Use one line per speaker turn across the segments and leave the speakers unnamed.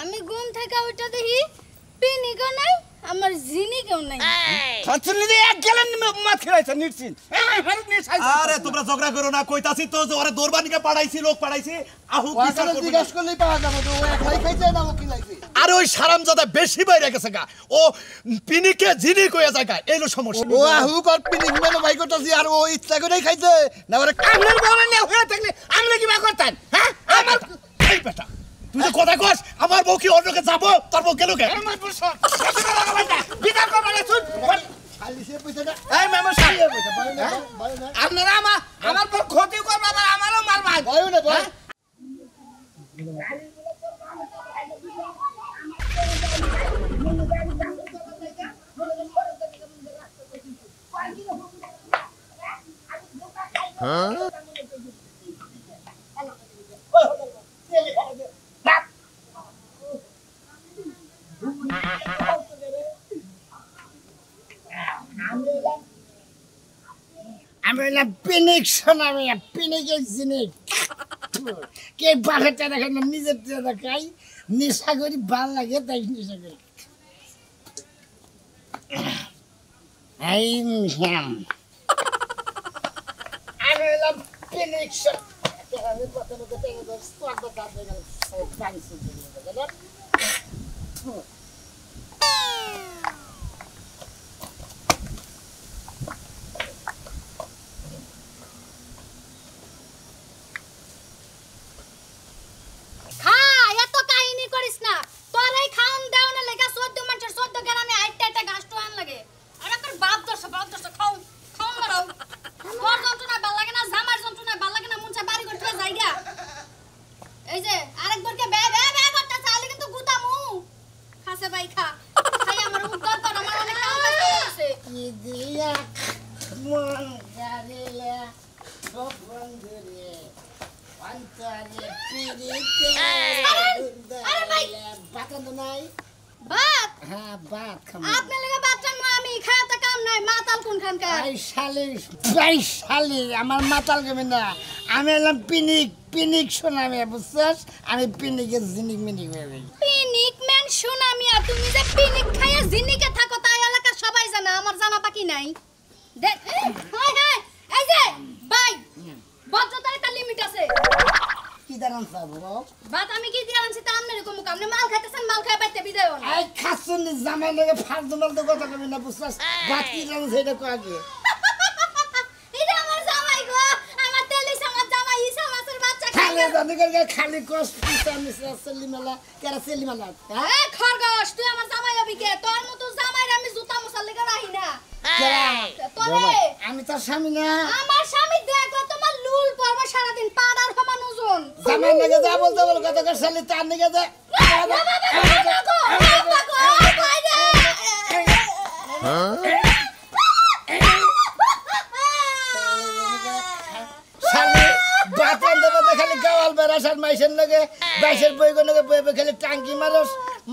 আমি ঘুম থেকে উঠে দেখি পিনিকও নাই আমার জিনিকেও নাই
খাচ্ছেন নি এক গেলেন মাছ খেলাইছে নিশ্চিন
আরে তোমরা ঝগড়া করো না কইতাছি তো যে ওরে দরবানিকে পাঠাইছি লোক পাঠাইছি আহু বিচার করব
জিজ্ঞাসা করলেই পাওয়া যাবে তো একলাই খাইছে না ও কি লাগবে
আরে ওই হারামজাদা বেশি বাইরে গেছে গা ও পিনিকে জিনি কইয়া যায় গা এইলো সমস্যা
ও আহু কর পিনিক মেনো ভাই করতেছি আর ও ইচ্ছা করেই খাইছে না ওরে
আপনার বাবা না হয়ে থাকলে আমরা কি বা করতেন হ্যাঁ
আমার এই বেটা তুই যে কথা কস আমার বউ কি অন্যকে যাবো তোর বউ গেল কে
আমার বস বিচার করব না শুন
খালি সে পয়সাটা
এই মামা সাহেব
ভাই না
আপনারা আমার পর ক্ষতি করবে আবার আমারও মারবেন
ভাই না ভাই
আমি বললাম পিনিক শোনা আমি পিনিকের জিনিস কে বাঘেরটা দেখেন না নিজের দেখাই নেশা করি ভাল লাগে তাই নেশা করি এই হ্যাম আমি বললাম পিনিক আমি প্রথমে আমার মাতাল গেবে না আমি এলাম পিনিক পিনিক শোনামি বুঝছস আমি পিনিকের জিনিক মিনিক হয়ে গেছি
পিনিক ম্যান শোনামি আর তুমি যে পিনিক খাইয়া জিনিকে থাকো তাই এলাকা সবাই জানে আমার জানা বাকি নাই দেখ হাই হাই এই যে ভাই ভদ্রতার একটা লিমিট আছে
কি দাঁড়ান সাবো
বাত আমি কি দিয়ে আনছি তা আমনে এরকম আপনি মাল খাইতেছেন মাল খাই বাইতে বিদায় হন
এই খাসুন জামাই লাগে ফালতু মালতু কথা কবি না বুঝছস বাত কি জানো সেটা কো আগে
এটা আমার জামাই গো আমার তেলি সমাজ জামাই ইসা মাছের বাচ্চা
খালি জানি খালি কষ্ট পিছা মিছা সেলিমালা কেরা সেলিমালা
এ খরগোশ তুই আমার জামাই হবি কে তোর মতো জামাইর আমি জুতা মুছার লাগা রাহি না তোরে
আমি তোর স্বামী না
আমার স্বামী দেখো তোমার লুল পড়বে সারা দিন পাড়ার সমান ওজন
জামাই লাগে যা বলতে বল কথা কর শালি তার নিকে যা খালি গাওয়াল বেড়াসার মাইসের লাগে বাইশের বই বই খালি টাঙ্কি মারস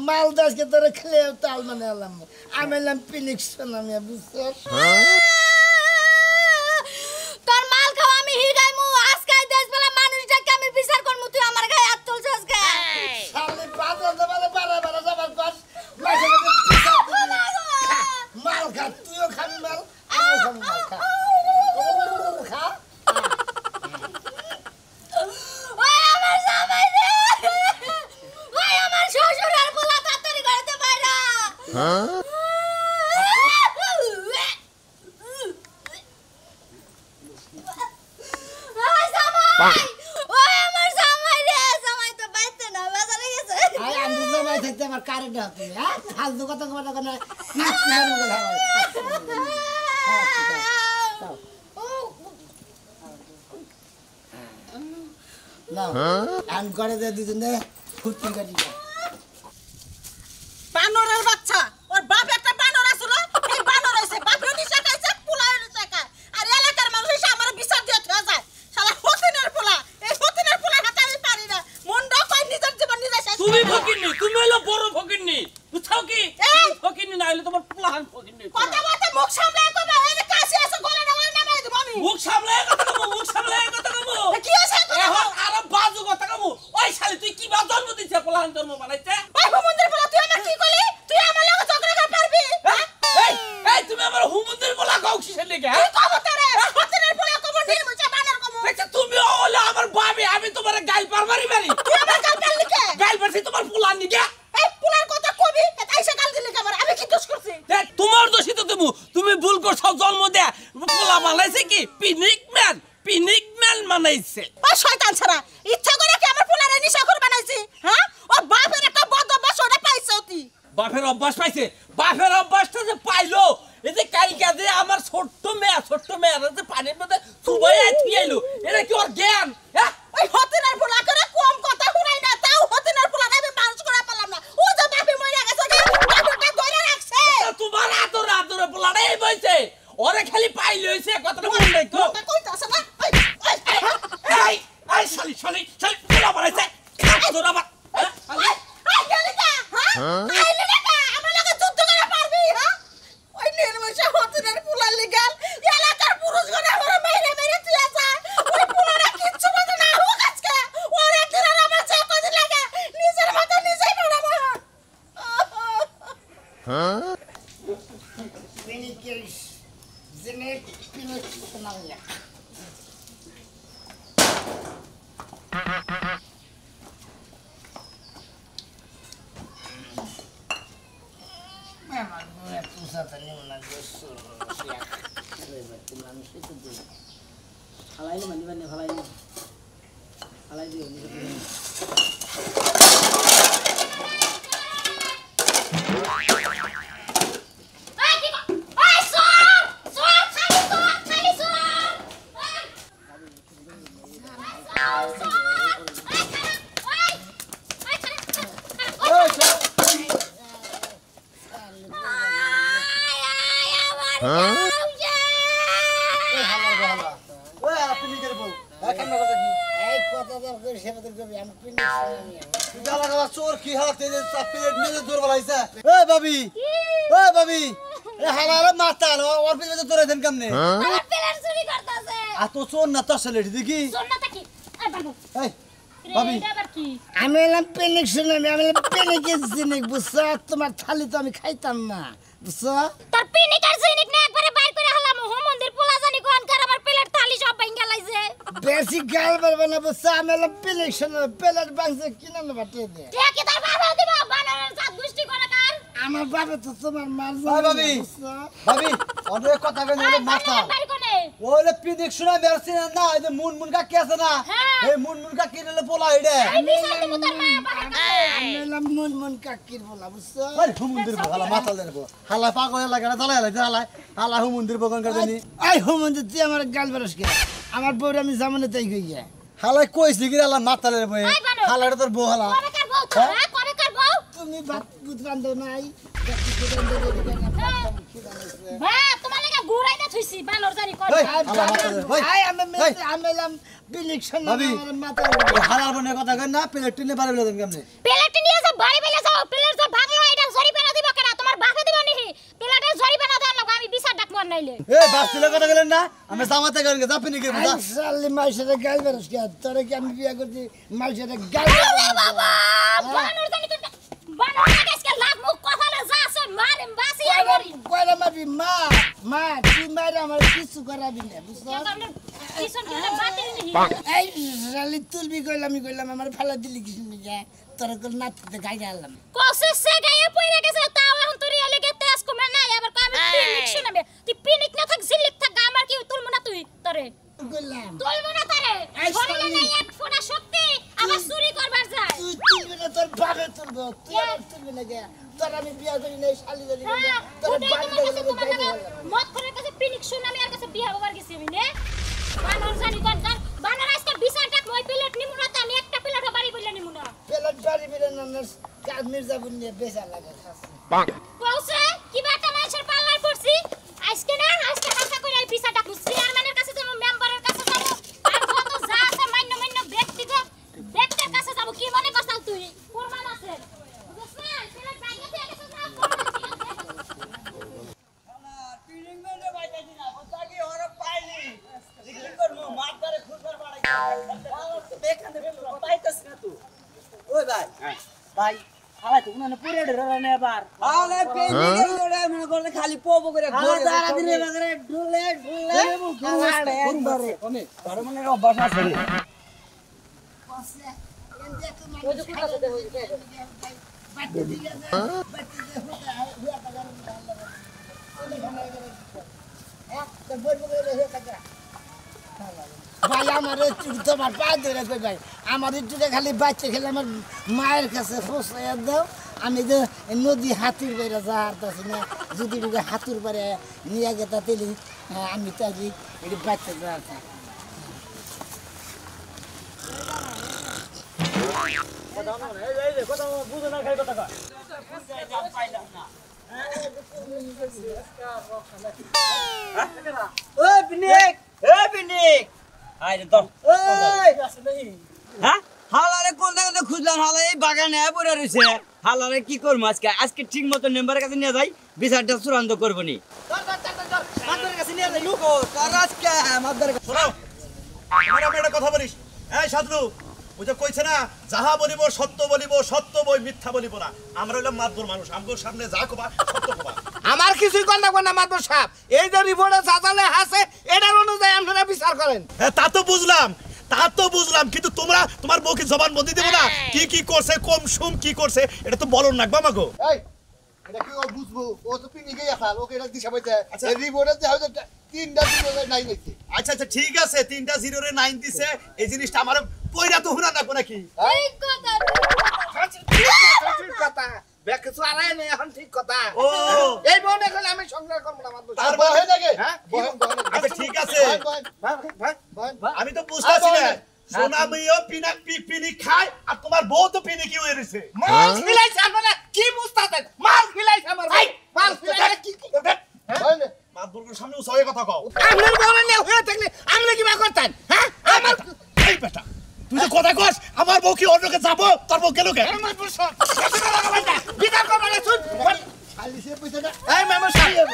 মাল দাসকে তোর খেলে তাল মানে এলাম আমি এলাম পিনিকশন আমি বুঝছস
তোর মাল খাওয়া আমি হিগাইমু আজকাই দেশ বেলা মানুষটাকে আমি বিচার করমু তুই আমার গায়ে হাত তুলছস কে
শালি পাতল দেবালে বারা বারা যাবার কস মাইসের বিচার দিবি মাল খা তুইও খাবি মাল আমিও খাবি মাল খা খা ফালতু কথা কথা না আন করে দে দুজনে ফুটি কাটি
বানরের বাচ্চা ওর বাপ একটা বানর আছিল এই বানর হইছে বাপরে নিশা খাইছে পোলায় নিশা খায় আর এলাকার মানুষ এসে আমার বিচার দিয়ে থয়া যায় শালা হতিনের পোলা এই হতিনের পোলা হাতে আমি পারি না মনটা কই নিজের জীবন নিজে শেষ
তুমি ফকিরনি তুমি হলো বড় ফকিরনি বুঝছো কি ফকিরনি না হলে তোমার পোলাহান ফকিরনি
কথা কথা মুখ সামলায় কবে এই যে কাশি আছে গলা নামায় নামায় দেব আমি
মুখ সামলায় কথা কমু মুখ সামলায় কথা কমু
কি আছে
এখন আর বাজু কথা কমু ওই শালি তুই কি বা জন্ম দিছিস পোলাহান জন্ম বানাইতে বাপের অভ্যাস পাইছে বাপের অভ্যাসটা যে পাইলো এই যে কালকে যে আমার ছোট্ট মেয়ে যে পানির মধ্যে চুবাই আইলো এটা কি ওর জ্ঞান হ্যাঁ
ওই হতিনের পোলা করে কম কথা শুনাই না তাও হতিনের পোলা আমি মানুষ করে পেলাম না ও যে বাপি মরে গেছে বাপটা ধরে রাখছে
তোমার আদরে পোলাটা এই বইছে ওরে খালি পাইলে হইছে কথাটা মনে নাই কো
কইতাছ না
এই শালি পোলা বানাইছে খাদর আবার
আই গেলিকা হ্যাঁ আইলিকা আমার লগে যুদ্ধ করে পারবি হ্যাঁ ওই নির্মশা হতিনের পোলা লিগাল এলাকার পুরুষ গনে আমার মেরে তুই যায় ওই পোলাটা কিচ্ছু বলে না হোক আজকে ওর একদিন আর আমার চেয়ে কদিন লাগে নিজের মাথা নিজেই পড়াবো
Piniqueiros. Zenek Pinocchio. Memang gue pusat ini menanggusul. Lebat kemana sih itu tuh?
Halai ini mandi mandi halai ini. Halai dia ini.
চোর কি হাত প্লেট মেরে দৌড় বলাইছে এ ভাবি এ হালারে মাতাল ওর পিছনে দৌড়াই দেন কেমনে
আমার প্লেট চুরি করতেছে
আর তো চোর না তো আসলে দেখি
সোনাটা কি এই বাবু
এই ভাবি
এটা আবার কি
আমি এলাম পেনিক শুনে আমি পেনিকের জিনিস বুঝছো তোমার থালি তো আমি খাইতাম না বুঝছো
তোর পিনিক আর জিনিক না একবারে বাইর করে হলাম মন্দির পোলা জানি কোন কার আমার প্লেট থালি সব ভাঙা লাইছে
বেশি গাল পারবে না বুঝছো আমি এলাম পেনিক শুনে প্লেট বাংছে কিনা না বাটিয়ে দে
ঠিক কি তোর বাবা দিবা বানারের জাত গোষ্ঠী করে কার
আমার বাবা তো তোমার মার
ভাবি ভাবি অনেক কথা কেন মাতাল
বাইর কোনে
ওলে পিনিক শুনে মেরছি না এই যে মুন কাকি আছে না এই মুন কাকি নিলে পোলা হইডে
আমি সাথে তোর মা বাবা
আমি এলাম মন কাকির বলা বুঝছো
আরে হুমন্দির হালা মাতাল দেব হালা পাগল লাগা না দলাই হালা হুমন্দির বগন করে দেনি
আই হোমন্দ তুই আমার গাল বারস কে আমার বউর আমি জামানে তাই কইয়া
হালাই কইছি কি হালা মাতালের বই হালাটা তোর বউ হালা
কবে কার বউ তোরা কবে কার বউ
তুমি ভাত বুত রান্ধো নাই
বা তোমার লাগা গুড়াই না থুইছি বানর জানি কোন
এই হালা মাতালের বই
আই আমি এলাম পিনিক শুনে
ভাবি
আমার মাথা
হালার বনে কথা কই না প্লেট টিনে বাড়ি বলে দেন কেমনে
প্লেট নিয়ে যা বাড়ি বেলা যাও প্লেট যা ভাগলো এটা জরিমানা দিব কেন তোমার বাপে দিব নি প্লেটের জরিমানা দেন লাগা আমি বিচার ডাক মন নাইলে
এই বাসিলে কথা গেলেন না আমি জামাতে গেল যা পিনিকে বুঝা
সালি মাইসের গাল বারস কে তোরে কি আমি বিয়া করছি মাইসের গাল
বাবা বানর জানি তো বানর আজকে লাভ মুখ কথা না যা আছে মারে বাসি আই মরি
কয়লা মারবি মা তুই মারে আমার কিছু করাবি না বুঝছো
কিসন করে বাতিল নি
এই সালি তুলবি কইলাম আমার ফালা দিলি কিছু নিয়ে তোরে তো নাচতে গাই গেলাম
কোসে সে গায়ে পইরা গেছে তাও এখন তুই এলাকে তেজ কমে নাই আবার কই আমি পিনিক শুনাবে তুই পিনিক না থাক জিলিক থাক আমার কি তুলমু না তুই তরে
কইলাম
তুলমু না তরে শরীরে নাই এক ফোঁটা শক্তি আবার চুরি করবার যায়
তুই তুলবি না তোর বাপে তুলবো তুই আর তুলবি না গে তোর আমি বিয়া করি নাই শালি ধরি না তোর বাড়ি ধরে
মত করে কাছে পিনিক শুন আমি আর কাছে বিয়া হবার গেছি আমি নে বানর জানি কোন কার বানর আজকে 20 টাকা মই প্লেট নিমু না আমি একটা প্লেট বাড়ি বইলা নিমু না
পেলার বাড়ি বিরে না কাজ মির্জাপুর নিয়ে বেচা লাগে খাসি
পৌঁছে কি বাটা মাছের পাল্লায় পড়ছি আজকে হাসা করে 20 টাকা চেয়ারম্যানের কাছে যাব মেম্বারের কাছে যাব আর যত যা আছে মান্য ব্যক্তির কাছে যাব কি মনে করছাল তুই প্রমাণ আছে বুঝছ না প্লেট বাইকে দিয়ে গেছে না
পিনিক মেরে বাইতাছি না বসাকি ওরে পাইনি কি করব মারদারে খুরবার বাড়াই বেখানে পাইতাছ না তুই ওই ভাই হালাই তো না পুরে রে এবার হালে পিনিকের ওরে মনে করলে খালি পোপো করে ঘুরে দাঁড়া দিলে বাগরে ঢুলে হালে একবারে কোনে তোর মনে অভ্যাস আছে রে ওই যে কোথা থেকে হইছে
বাচ্চা দিয়ে তো বলবো রে হে কাকা ভাই আমার একটু তোমার পায়ে ধরে কই ভাই আমার একটু খালি বাচ্চা খেলে আমার মায়ের কাছে পৌঁছাইয়া দাও আমি যে নদী হাতির বাইরে যা হারতেছি না যদি হাতুর বাইরে নিয়ে গেতা তেলি আমি তো আজ এটি বাচ্চা যা
ওই পিনিক এই পিনিক আইরে তো ওই হ্যাঁ হালারে কোন জায়গাতে খুঁজলাম হালা এই বাগানে পড়ে রইছে হালারে কি করব আজকে ঠিক মতো মেম্বারের কাছে নিয়ে যাই বিচারটা চূড়ান্ত করব নি মাদরের কাছে নিয়ে যাই লুকো তোর আজকে মাদরের কাছে
শোনো তোমরা একটা কথা বলিস এই সাধু বুঝে কইছে না যাহা বলিব সত্য বই মিথ্যা বলিব না আমরা হইলাম মাতবর মানুষ আমগোর সামনে যা কবা সত্য কবা
আমার কিছুই কর না মাদর সাহেব এই যে রিপোর্টে চাচালে আছে এটার অনুযায়ী আপনারা বিচার করেন
হ্যাঁ তা তো বুঝলাম কিন্তু তোমার বউকে জবান বন্দি দেব না কি করছে কম সুম কি করছে এটা তো বলন না বাবা গো
এই এটা কি ও বুঝবো ও তো পিনিকেই আসাল ওকে এটা দিশা পাইছে এই রিপোর্টে যে হয়তো 3টা 0 নাই নাকি
আচ্ছা ঠিক আছে 3টা 0 রে 9 দিছে এই জিনিসটা আমার কইরা তো হুনা না কোন কি
ঠিক কথা
ঠিক কথা ব্যাকে তো আরাই নেই এখন ঠিক কথা
ও
এই বোন এখন আমি সংসার করব না মাদর
তার
বহে লাগে হ্যাঁ
আচ্ছা ঠিক আছে
ভাই
আমি তো বুঝতাছি না সোনামিও পিনি খায় আর তোমার বউ তো পিনি কি হয়ে রইছে
মাল খিলাইছে আপনারা কি বুঝতাছেন মাল খিলাইছে আমার ভাই মাল খিলাইছে কি হ্যাঁ
মাতবরের সামনে উসায়ে কথা কও
আপনার বউ না হয়ে থাকলে আপনি কি বা করতেন হ্যাঁ আমার
এই বেটা তুই যে কথা কস আমার বউ কি অন্যকে যাবো তোর বউ গেল কে
আমার বউ সব বিচার করব না শুন খালি সে পয়সা না এই মামা সাহেব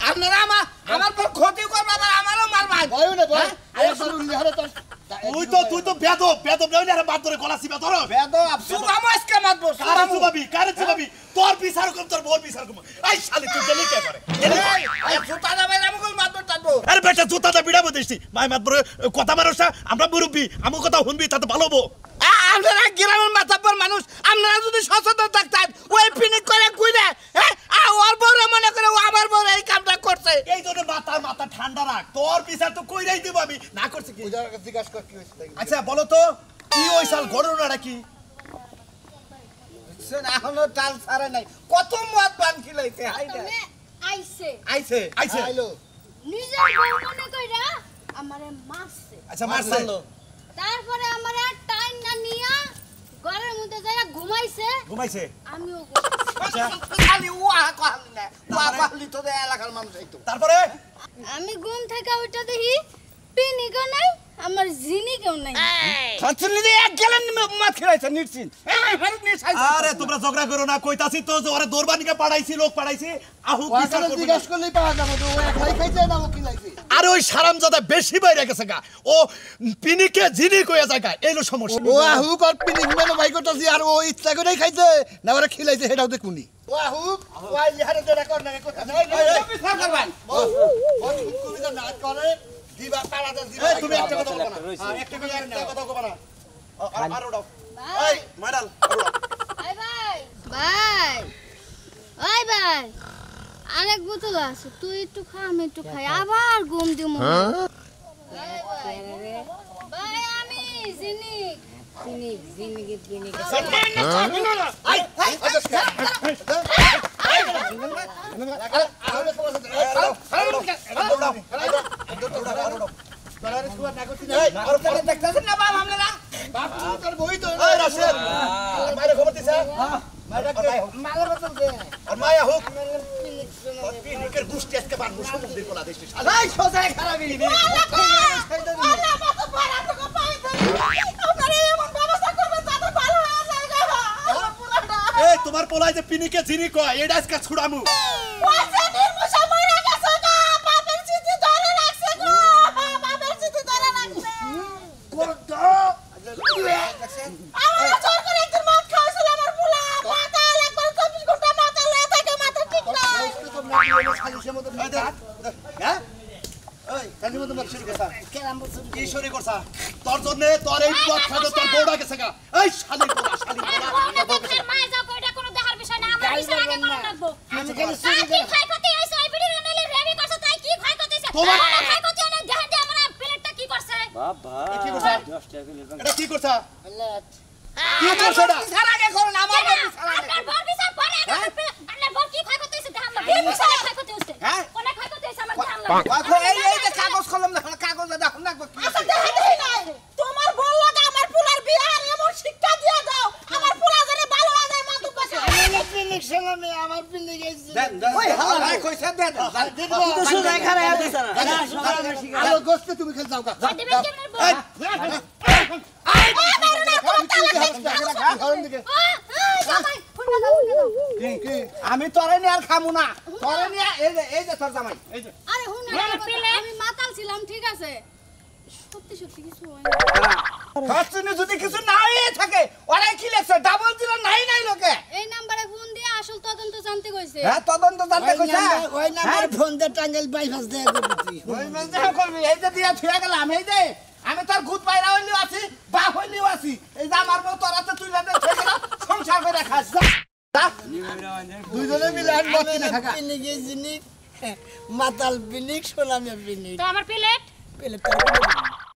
আপনারা আমার পর ক্ষতি করবে আবার আমারও মারবেন ভয় না ভয় আরে শুনুন হারে তো
তুই তো বেদব নইলে আর মাতবরে গলা সিবা ধরো
বেদব সুবামো আজকে মারবো
কারে চুবাবি তোর বিচার কর তোর বউর বিচার কর এই শালি তুই গেলি কে করে
এই জুতা দাবে আমাকে মারবো টানবো
আরে বেটা জুতাটা বিড়াবো দিছি মাই মাতবরে কথা মারছা আমরা মুরব্বি আমু কথা শুনবি তাতে ভালো হবো
আপনারা গ্রামের মাথাব্বর মানুষ আপনারা যদি সচেতন থাকতেন ওই পিনিক করে কইরে হ্যাঁ ওর বউরে মনে করে ও আমার বউরে এই কামটা করছে
এই জন্য মাথা ঠান্ডা রাখ তোর বিচার তো কইরাই দেব আমি না করছি কি
জিজ্ঞাসা কর কি হইছে
আচ্ছা বলো তো কি ওই সাল ঘটনাটা কি
শুন এখনো টাল ছাড়ে নাই কত মদ পান খিলাইছে
তুমি আইছে
আইছে
আইলো
নিজের বউ মনে কইরা আমারে মারছে
আচ্ছা মারছে
তারপরে আমারে টাইম না নিয়া ঘরের মধ্যে যাইয়া ঘুমাইছে আমিও
আচ্ছা
খালি ওয়া কহালি না ওয়া কহালি তো এলাকার মানুষ আইতো
তারপরে
আমি ঘুম থেকে উঠে দেখি পিনিকও নাই আমার জিনিকেও নাই
ছাত্রী দিয়ে এক গেলেন মদ খিলাইছে নিশ্চিত এই ফেরত নিয়ে সাইজ
আরে তোমরা ঝগড়া করো না কইতাছি তো যে ওরে দরবানিকে পাঠাইছি লোক পাঠাইছি আহু বিচার করব
জিজ্ঞাসা করলেই পাওয়া যাবে তো ও একলাই খাইছে না ও খিলাইছে
আরে ওই হারামজাদা বেশি বাইরে গেছে গা ও পিনিকে জিনি কইয়া যায় গা এইলো সমস্যা
ও আহু কর পিনিক মানে ভাই করতেছি আর ও ইচ্ছা করেই খাইছে না ওরা খিলাইছে সেটাও দেখুনি ও আহু ওই ইহারে যেটা কর না কথা নাই বিচার করবেন ও কবিতা না করে দিবা পাড়াতে দিবা
তুমি একটা কথা বলবা না একটা কথা কইবা না আর ওড়াও এই মাইরাল
ভাই আরেক বোতল আছে তুই একটু খা আমি একটু খাই আবার ঘুম দিমু ভাই আমি জিনিক
দেখতেছেন না বাপ আপনারা বাপ তোর বই তো
এই রাশেদ মাইরে খবর দিছে
মালের বদল দে
আর মায়া হোক পিনিকের গুষ্টি আজকে বানবো সমুদ্রের কোলা দেশে
এই সোজা খারাপই নি
আল্লাহ মত বড় তো পাই দেই আপনারা এমন ব্যবস্থা করবেন যাতে ভালো হয়ে যায় গো আমার পুরাটা
এই তোমার পোলাই যে পিনিকে জিনি কয় এটা আজকে ছুড়ামু
ওয়াসে নির্মুষা মরে গেছে গো বাপের চিঠি ধরে রাখছে গো বাপের চিঠি ধরে রাখছে আমার জোর করে একদিন মদ খাওয়াছিল আমার পোলা মাথা একবার 24 ঘন্টা মাথা লয়ে থাকে মাথা ঠিক নাই
হ্যাঁ
ওই কালি মত মত শুরু করতা
কেরাম বলছিস
কি শুরু করছা তোর জন্য তোর এই পথ খাতে তোর বউটা গেছে গা এই শালি পোলা
মাই যাও কইটা কোনো দেখার বিষয় না আমার বিষয় আগে করে রাখবো
আমি খালি
কি খাই করতে আইছো এই ভিডিও নাইলে রেডি করছ তাই কি খাই করতেছ
তোমার-
খাই করতে না দেখেন যে আমরা প্লেটটা কি করছে
আব্বা
এ কি করছা?
10 টাকা করে
এটা কি করছা?
লেট
কি করছা এটা?
বিচার আগে করুন আমার
আপনার বর বিচার পরে আপনার বর কি ক্ষয় করতে হইছে ধান না বিয়ে বিচার ক্ষয় করতে হইছে
হ্যাঁ?
কোন ক্ষয় করতে হইছে আমার ধান
এই যে কাগজ কলম দেখো কাগজ দেখুন না কি
আচ্ছা দেখি নাই তোমার বল লাগা আমার পোলার বিয়ে আর এমন শিক্ষা দিয়া দাও আমার পোলা জানে ভালো হয়ে যায় মাদক বসে
আমার পিনিক সালামে আমার পিনিক গেছে
ওই হালা কইছে দেন
তুই তো শুধু এখানে আছিস না
আলো গোস্তে তুমি খেল যাও গা
দিবেন কেমন বর জামাই ফুলটা দাও
আমি তোরে নিয়ে আর খামু না তোরে নিয়ে এই যে তোর জামাই এই যে
আরে হুন আমি মাতাল ছিলাম ঠিক আছে সত্যি সত্যি কিছু হয় না
ফাস্টনে যদি কিছু নাই থাকে ওরা কি লেখছে ডাবল জিরো নাই লোকে
এই নম্বরে ফোন দিয়ে আসল তদন্ত জানতে কইছে
হ্যাঁ তদন্ত জানতে কইছে
ওই নাম্বার ফোন দে টাঙ্গেল বাইপাস দে
ওই মানে করবি এই যে দিয়া থুয়া গেলাম এই যে আমি তোর ভূত বাইরা হইলিও আছি বা হইলিও আছি এই যে আমার বউ তোর হাতে তুইলা দে সংসার করে খাস যা
দুইজনে মিলে আর মত কিনে থাকা পিনিক জিনিক মাতাল পিনিক সোনামে পিনিক
তো আমার প্লেট
পেলে